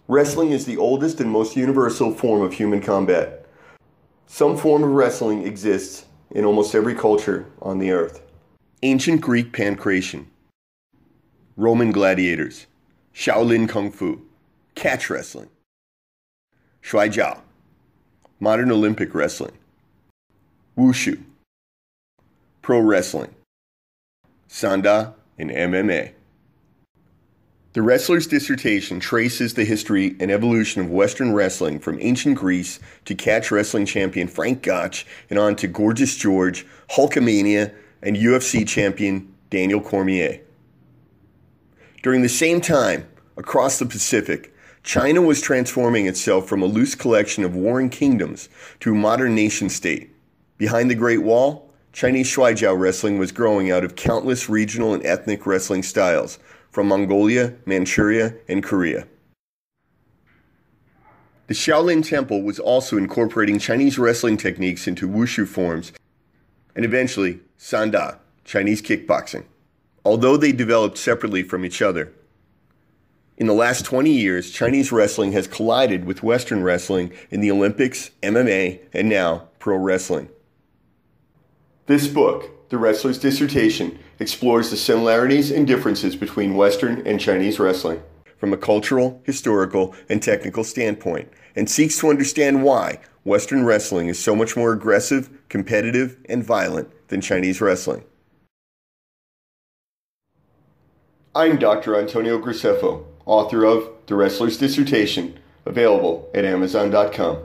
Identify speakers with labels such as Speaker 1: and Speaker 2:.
Speaker 1: Wrestling is the oldest and most universal form of human combat. Some form of wrestling exists in almost every culture on the earth. Ancient Greek Pankration, Roman Gladiators, Shaolin Kung Fu, Catch Wrestling, Shuai jiao, Modern Olympic Wrestling, Wushu, Pro Wrestling, Sanda, and MMA. The wrestler's dissertation traces the history and evolution of Western wrestling from ancient Greece to catch wrestling champion Frank Gotch and on to Gorgeous George, Hulkamania, and UFC champion Daniel Cormier. During the same time, across the Pacific, China was transforming itself from a loose collection of warring kingdoms to a modern nation-state. Behind the Great Wall, Chinese Shuai jiao wrestling was growing out of countless regional and ethnic wrestling styles from Mongolia, Manchuria, and Korea. The Shaolin Temple was also incorporating Chinese wrestling techniques into Wushu forms, and eventually Sanda, Chinese kickboxing, although they developed separately from each other. In the last 20 years, Chinese wrestling has collided with Western wrestling in the Olympics, MMA, and now pro wrestling. This book, The Wrestler's Dissertation, explores the similarities and differences between Western and Chinese wrestling from a cultural, historical, and technical standpoint, and seeks to understand why Western wrestling is so much more aggressive, competitive, and violent than Chinese wrestling. I'm Dr. Antonio Graceffo, author of The Wrestler's Dissertation, available at Amazon.com.